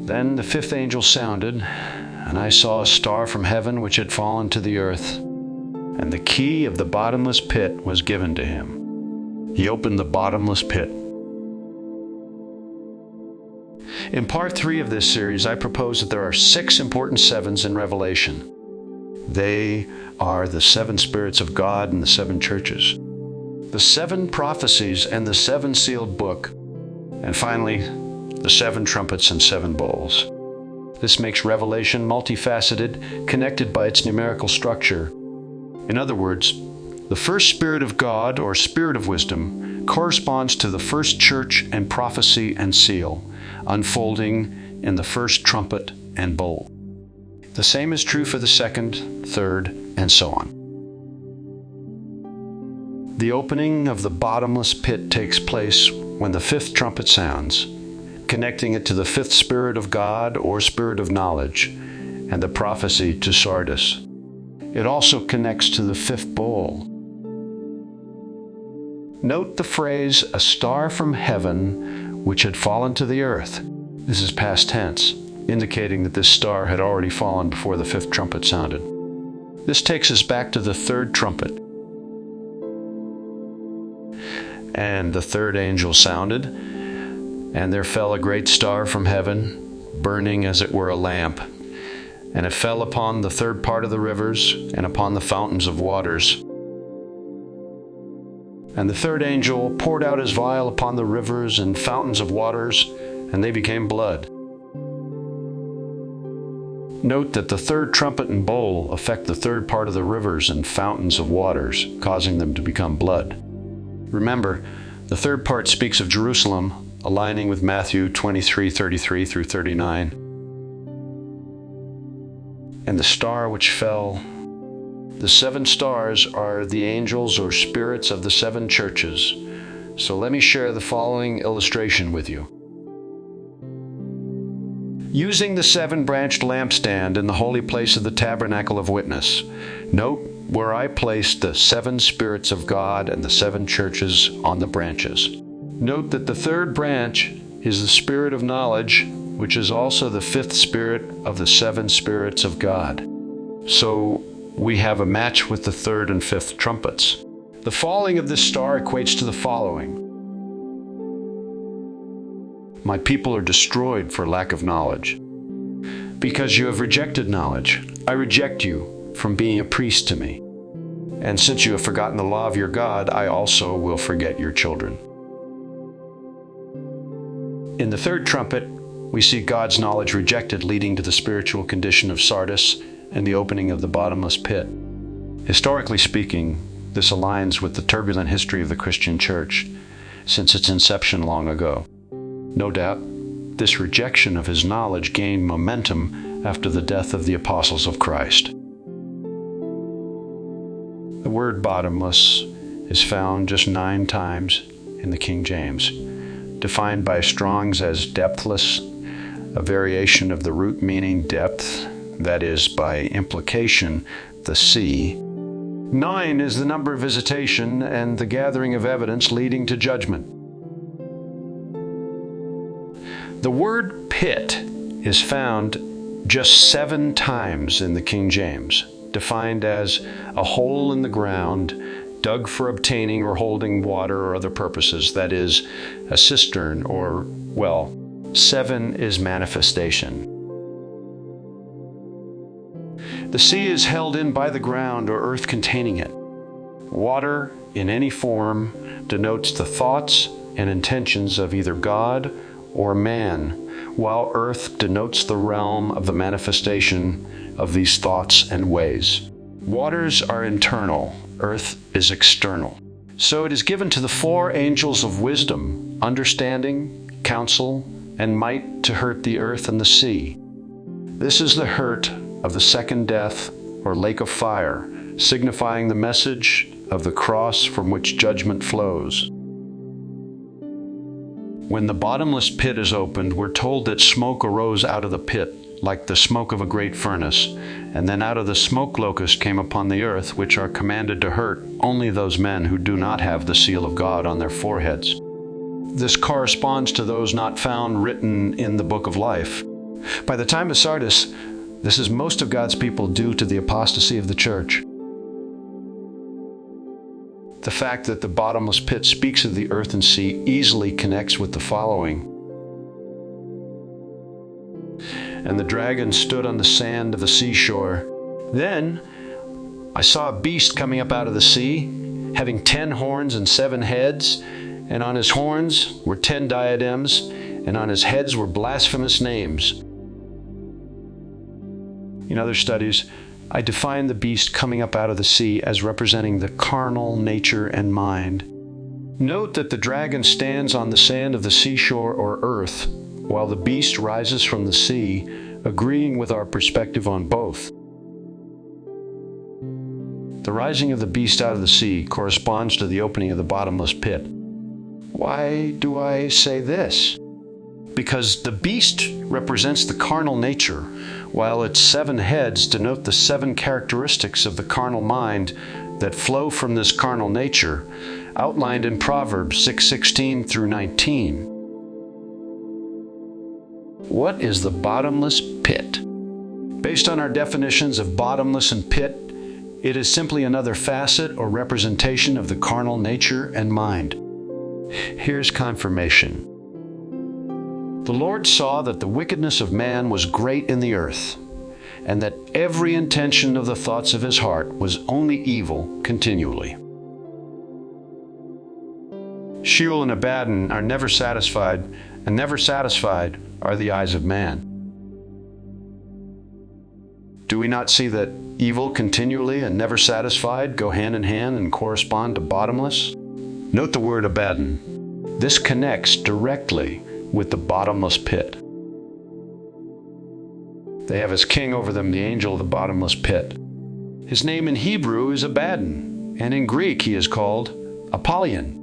Then the fifth angel sounded, and I saw a star from heaven which had fallen to the earth, and the key of the bottomless pit was given to him. He opened the bottomless pit. In part 3 of this series, I propose that there are 6 important sevens in Revelation. They are the 7 spirits of God and the 7 churches, the 7 prophecies and the 7 sealed book, and finally, the 7 trumpets and 7 bowls. This makes Revelation multifaceted, connected by its numerical structure. In other words, the first spirit of God, or spirit of wisdom, corresponds to the first church and prophecy and seal, unfolding in the first trumpet and bowl. The same is true for the second, third, and so on. The opening of the bottomless pit takes place when the 5th trumpet sounds, connecting it to the 5th Spirit of God or Spirit of knowledge, and the prophecy to Sardis. It also connects to the 5th bowl. Note the phrase, "a star from heaven which had fallen to the earth." This is past tense, indicating that this star had already fallen before the 5th trumpet sounded. This takes us back to the 3rd trumpet. And the 3rd angel sounded, and there fell a great star from heaven, burning as it were a lamp. And it fell upon the 3rd part of the rivers, and upon the fountains of waters. And the 3rd angel poured out his vial upon the rivers and fountains of waters, and they became blood. Note that the 3rd trumpet and bowl affect the 3rd part of the rivers and fountains of waters, causing them to become blood. Remember, the 3rd part speaks of Jerusalem, aligning with Matthew 23:33 through 39. And the star which fell. The 7 stars are the angels or spirits of the 7 churches. So let me share the following illustration with you. Using the 7-branched lampstand in the holy place of the tabernacle of witness, note where I placed the 7 spirits of God and the 7 churches on the branches. Note that the 3rd branch is the spirit of knowledge, which is also the 5th spirit of the 7 spirits of God. So we have a match with the 3rd and 5th trumpets. The falling of this star equates to the following. My people are destroyed for lack of knowledge. Because you have rejected knowledge, I reject you from being a priest to me. And since you have forgotten the law of your God, I also will forget your children. In the 3rd trumpet, we see God's knowledge rejected, leading to the spiritual condition of Sardis and the opening of the bottomless pit. Historically speaking, this aligns with the turbulent history of the Christian church since its inception long ago. No doubt, this rejection of his knowledge gained momentum after the death of the apostles of Christ. The word bottomless is found just 9 times in the King James, defined by Strong's as depthless, a variation of the root meaning depth, that is, by implication, the sea. 9 is the number of visitation and the gathering of evidence leading to judgment. The word pit is found just 7 times in the King James, defined as a hole in the ground dug for obtaining or holding water or other purposes, that is, a cistern or well. 7 is manifestation. The sea is held in by the ground or earth containing it. Water in any form denotes the thoughts and intentions of either God or man, while earth denotes the realm of the manifestation of these thoughts and ways. Waters are internal, earth is external. So it is given to the 4 angels of wisdom, understanding, counsel, and might to hurt the earth and the sea. This is the hurt of the second death or lake of fire, signifying the message of the cross from which judgment flows. When the bottomless pit is opened, we're told that smoke arose out of the pit, like the smoke of a great furnace, and then out of the smoke locusts came upon the earth, which are commanded to hurt only those men who do not have the seal of God on their foreheads. This corresponds to those not found written in the book of life. By the time of Sardis, this is most of God's people due to the apostasy of the church. The fact that the bottomless pit speaks of the earth and sea easily connects with the following. And the dragon stood on the sand of the seashore. Then I saw a beast coming up out of the sea, having 10 horns and 7 heads, and on his horns were 10 diadems, and on his heads were blasphemous names. In other studies, I define the beast coming up out of the sea as representing the carnal nature and mind. Note that the dragon stands on the sand of the seashore or earth, while the beast rises from the sea, agreeing with our perspective on both. The rising of the beast out of the sea corresponds to the opening of the bottomless pit. Why do I say this? Because the beast represents the carnal nature, while its 7 heads denote the 7 characteristics of the carnal mind that flow from this carnal nature, outlined in Proverbs 6:16 through 19. What is the bottomless pit? Based on our definitions of bottomless and pit, it is simply another facet or representation of the carnal nature and mind. Here's confirmation. The Lord saw that the wickedness of man was great in the earth, and that every intention of the thoughts of his heart was only evil continually. Sheol and Abaddon are never satisfied, and never satisfied are the eyes of man. Do we not see that evil continually and never satisfied go hand in hand and correspond to bottomless? Note the word Abaddon. This connects directly with the bottomless pit. They have as king over them the angel of the bottomless pit. His name in Hebrew is Abaddon, and in Greek he is called Apollyon.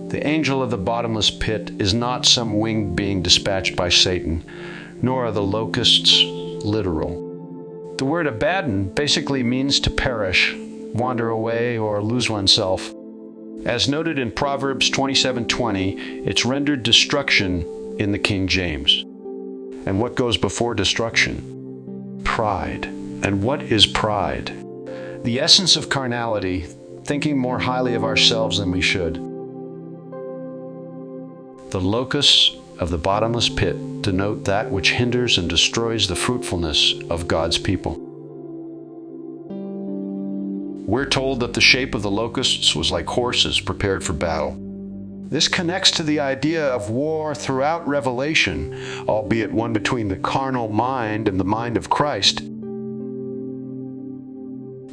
The angel of the bottomless pit is not some winged being dispatched by Satan, nor are the locusts literal. The word Abaddon basically means to perish, wander away, or lose oneself. As noted in Proverbs 27:20, it's rendered destruction in the King James. And what goes before destruction? Pride. And what is pride? The essence of carnality, thinking more highly of ourselves than we should. The locusts of the bottomless pit denote that which hinders and destroys the fruitfulness of God's people. We're told that the shape of the locusts was like horses prepared for battle. This connects to the idea of war throughout Revelation, albeit one between the carnal mind and the mind of Christ.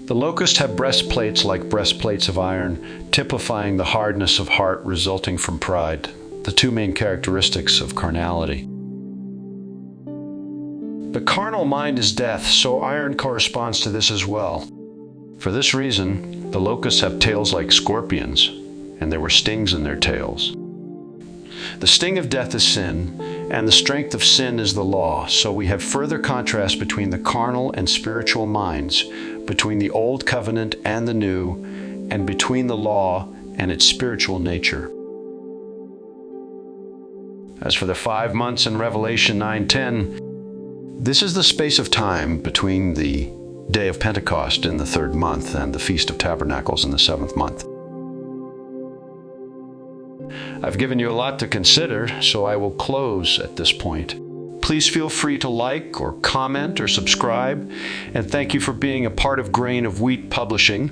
The locusts have breastplates like breastplates of iron, typifying the hardness of heart resulting from pride, the 2 main characteristics of carnality. The carnal mind is death, so iron corresponds to this as well. For this reason, the locusts have tails like scorpions, and there were stings in their tails. The sting of death is sin, and the strength of sin is the law, so we have further contrast between the carnal and spiritual minds, between the old covenant and the new, and between the law and its spiritual nature. As for the 5 months in Revelation 9:10, this is the space of time between the day of Pentecost in the 3rd month and the Feast of Tabernacles in the 7th month. I've given you a lot to consider, so I will close at this point. Please feel free to like or comment or subscribe, and thank you for being a part of Grain of Wheat Publishing.